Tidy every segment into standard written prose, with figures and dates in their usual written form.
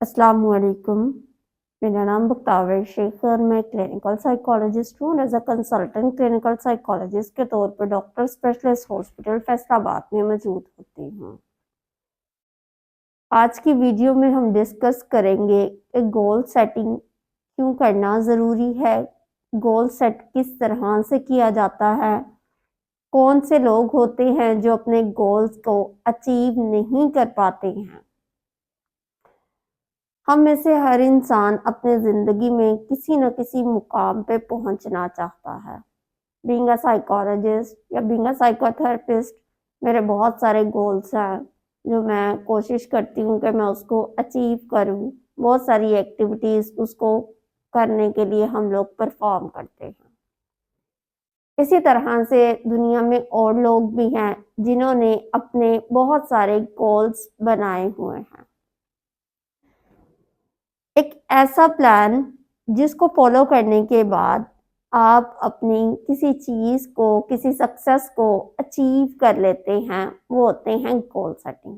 अस्सलामुअलैकुम। मेरा नाम बख्तावर शेख और मैं क्लिनिकल साइकोलॉजिस्ट हूँ। As a consultant clinical psychologist के तौर पर डॉक्टर स्पेशलिस्ट हॉस्पिटल फैसलाबाद में मौजूद होती हूँ। आज की वीडियो में हम डिस्कस करेंगे कि गोल सेटिंग क्यों करना ज़रूरी है, गोल सेट किस तरह से किया जाता है, कौन से लोग होते हैं जो अपने गोल्स को अचीव नहीं कर पाते हैं। हम में से हर इंसान अपने ज़िंदगी में किसी न किसी मुकाम पे पहुंचना चाहता है। बीइंग अ साइकोलॉजिस्ट या बीइंग अ साइकोथेरेपिस्ट, मेरे बहुत सारे गोल्स हैं जो मैं कोशिश करती हूँ कि मैं उसको अचीव करूँ। बहुत सारी एक्टिविटीज़ उसको करने के लिए हम लोग परफॉर्म करते हैं। इसी तरह से दुनिया में और लोग भी हैं जिन्होंने अपने बहुत सारे गोल्स बनाए हुए हैं। एक ऐसा प्लान जिसको फॉलो करने के बाद आप अपनी किसी चीज़ को, किसी सक्सेस को अचीव कर लेते हैं, वो होते हैं गोल सेटिंग।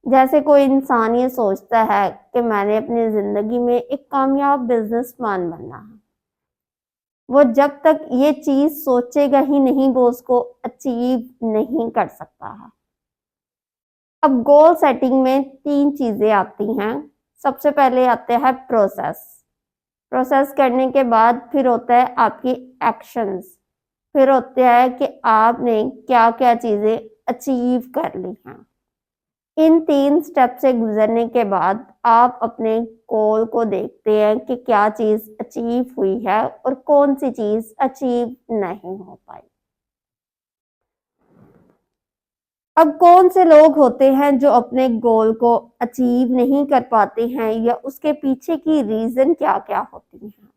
जैसे कोई इंसान ये सोचता है कि मैंने अपनी ज़िंदगी में एक कामयाब बिजनेसमैन बनना है, वो जब तक ये चीज़ सोचेगा ही नहीं वो उसको अचीव नहीं कर सकता है। अब गोल सेटिंग में 3 चीज़ें आती हैं। सबसे पहले आते हैं प्रोसेस। प्रोसेस करने के बाद फिर होता है आपकी एक्शंस, फिर होता है कि आपने क्या क्या चीज़ें अचीव कर ली हैं। इन 3 स्टेप से गुजरने के बाद आप अपने गोल को देखते हैं कि क्या चीज़ अचीव हुई है और कौन सी चीज़ अचीव नहीं हो पाई। अब कौन से लोग होते हैं जो अपने गोल को अचीव नहीं कर पाते हैं या उसके पीछे की रीज़न क्या क्या होती हैं।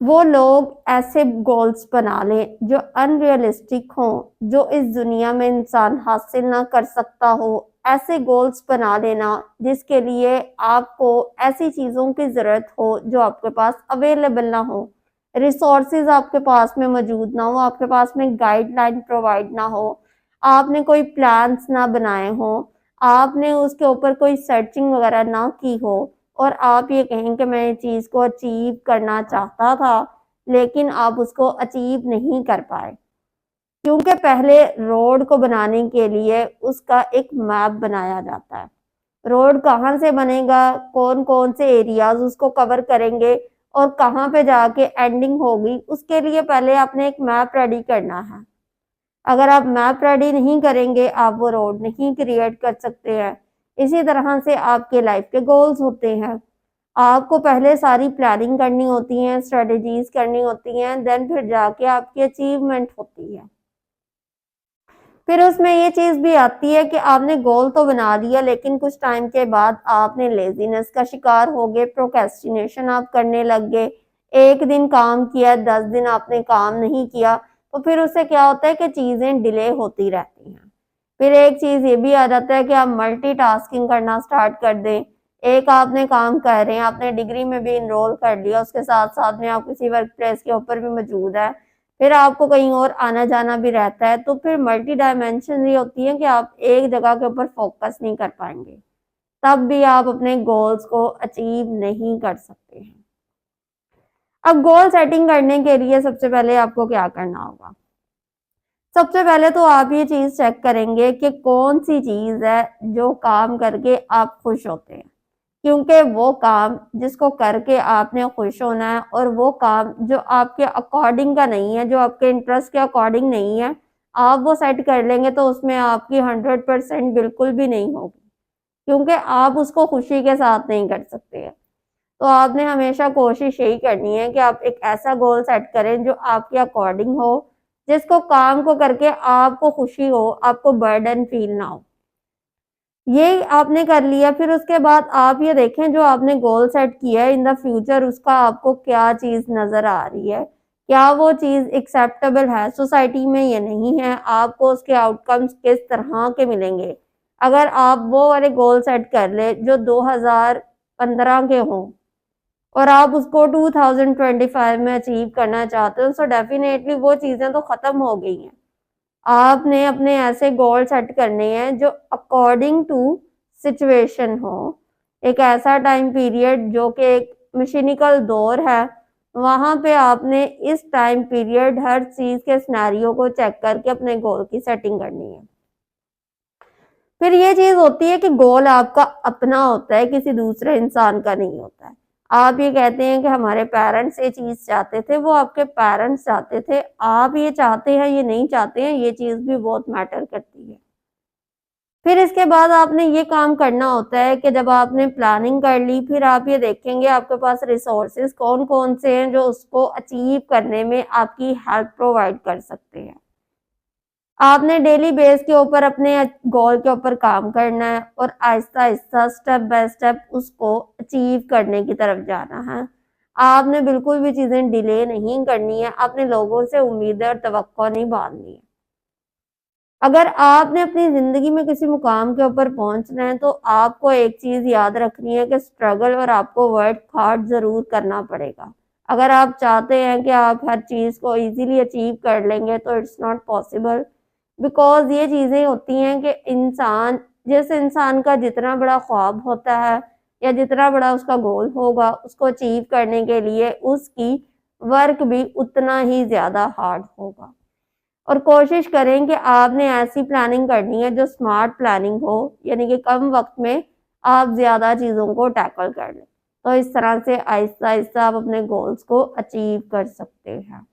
वो लोग ऐसे गोल्स बना लें जो अनरियलिस्टिक हो, जो इस दुनिया में इंसान हासिल ना कर सकता हो। ऐसे गोल्स बना लेना जिसके लिए आपको ऐसी चीज़ों की ज़रूरत हो जो आपके पास अवेलेबल ना हो, रिसोर्सेज आपके पास में मौजूद ना हो, आपके पास में गाइडलाइन प्रोवाइड ना हो, आपने कोई प्लान्स ना बनाए हो, आपने उसके ऊपर कोई सर्चिंग वगैरह ना की हो और आप ये कहें कि मैं ये चीज़ को अचीव करना चाहता था, लेकिन आप उसको अचीव नहीं कर पाए। क्योंकि पहले रोड को बनाने के लिए उसका एक मैप बनाया जाता है। रोड कहाँ से बनेगा, कौन-कौन से एरियाज़ उसको कवर करेंगे और कहाँ पे जाके एंडिंग होगी, उसके लिए पहले आपने एक मैप रेडी करना है। अगर आप मैप रेडी नहीं करेंगे, आप वो रोड नहीं क्रिएट कर सकते हैं। इसी तरह से आपके लाइफ के गोल्स होते हैं। आपको पहले सारी प्लानिंग करनी होती है, स्ट्रेटजीज करनी होती हैं, देन फिर जाके आपकी अचीवमेंट होती है। फिर उसमें ये चीज़ भी आती है कि आपने गोल तो बना लिया लेकिन कुछ टाइम के बाद आपने लेज़ीनेस का शिकार हो गए, प्रोक्रेस्टिनेशन आप करने लग गए। 1 दिन काम किया, 10 दिन आपने काम नहीं किया, तो फिर उससे क्या होता है कि चीज़ें डिले होती रहती हैं। फिर एक चीज़ ये भी आ जाता है कि आप मल्टीटास्किंग करना स्टार्ट कर दें। एक आपने काम कर रहे हैं, आपने डिग्री में भी एनरोल कर लिया, उसके साथ-साथ में आप किसी वर्क प्लेस के ऊपर भी मौजूद हैं। फिर आपको कहीं और आना-जाना भी रहता है, तो फिर मल्टी डायमेंशन ये होती है कि आप एक जगह के ऊपर फोकस नहीं कर पाएँगे। तब भी आप अपने गोल्स को अचीव नहीं कर सकते हैं। अब गोल सेटिंग करने के लिए सबसे पहले आपको क्या करना होगा? सबसे पहले तो आप ये चीज़ चेक करेंगे कि कौन-सी चीज़ है जो काम करके आप खुश होते हैं। क्योंकि वो काम जिसको करके आपने खुश होना है और वो काम जो आपके अकॉर्डिंग का नहीं है, जो आपके इंटरेस्ट के अकॉर्डिंग नहीं है, आप वो सेट कर लेंगे तो उसमें आपकी 100% बिल्कुल भी नहीं होगी, क्योंकि आप उसको खुशी के साथ नहीं कर सकते हैं। तो आपने हमेशा कोशिश यही करनी है कि आप एक ऐसा गोल सेट करें जो आपके अकॉर्डिंग हो, जिसको काम को करके आपको खुशी हो, आपको बर्डन फील ना हो। ये आपने कर लिया, फिर उसके बाद आप ये देखें जो आपने गोल सेट किया है इन द फ्यूचर उसका आपको क्या चीज़ नज़र आ रही है। क्या वो चीज़ एक्सेप्टेबल है? सोसाइटी में ये नहीं है, आपको उसके आउटकम्स किस तरह के मिलेंगे? अगर आप वो वाले गोल सेट कर लें जो 2015 के हों और आप उसको 2025 में अचीव करना चाहते हो, सो डेफिनेटली वो चीज़ें तो ख़त्म हो गई हैं। आपने अपने ऐसे गोल सेट करने हैं जो अकॉर्डिंग टू सिचुएशन हो, एक ऐसा टाइम पीरियड जो कि एक मशीनिकल दौर है, वहाँ पे आपने इस टाइम पीरियड हर चीज़ के सिनेरियो को चेक करके अपने गोल की सेटिंग करनी है। फिर ये चीज़ होती है कि गोल आपका अपना होता है, किसी दूसरे इंसान का नहीं होता है। आप ये कहते हैं कि हमारे पेरेंट्स ये चीज़ चाहते थे, वो आपके पेरेंट्स चाहते थे। आप ये चाहते हैं, ये नहीं चाहते हैं, ये चीज़ भी बहुत मैटर करती है। फिर इसके बाद आपने ये काम करना होता है कि जब आपने प्लानिंग कर ली, फिर आप ये देखेंगे आपके पास रिसोर्सेज़ कौन-कौन से हैं जो उसको अचीव करने में आपकी हेल्प प्रोवाइड कर सकते हैं। आपने डेली बेस के ऊपर अपने गोल के ऊपर काम करना है और आहिस्ता-आहिस्ता, स्टेप बाय स्टेप उसको अचीव करने की तरफ जाना है। आपने बिल्कुल भी चीज़ें डिले नहीं करनी है, आपने लोगों से उम्मीदें और तवक्को नहीं बाँधनी है। अगर आपने अपनी ज़िंदगी में किसी मुकाम के ऊपर पहुँचना है, तो आपको एक चीज़ याद रखनी है कि स्ट्रगल और आपको वर्क हार्ड ज़रूर करना पड़ेगा। अगर आप चाहते हैं कि आप हर चीज़ को ईज़िली अचीव कर लेंगे, तो इट्स नॉट पॉसिबल। बिकॉज़ ये चीज़ें होती हैं कि जिस इंसान का जितना बड़ा ख्वाब होता है या जितना बड़ा उसका गोल होगा, उसको अचीव करने के लिए उसकी वर्क भी उतना ही ज़्यादा हार्ड होगा। और कोशिश करें कि आपने ऐसी प्लानिंग करनी है जो स्मार्ट प्लानिंग हो, यानी कि कम वक़्त में आप ज़्यादा चीज़ों को टैकल कर लें। तो इस तरह से आहिस्ता-आहिस्ता आप अपने गोल्स को अचीव कर सकते हैं।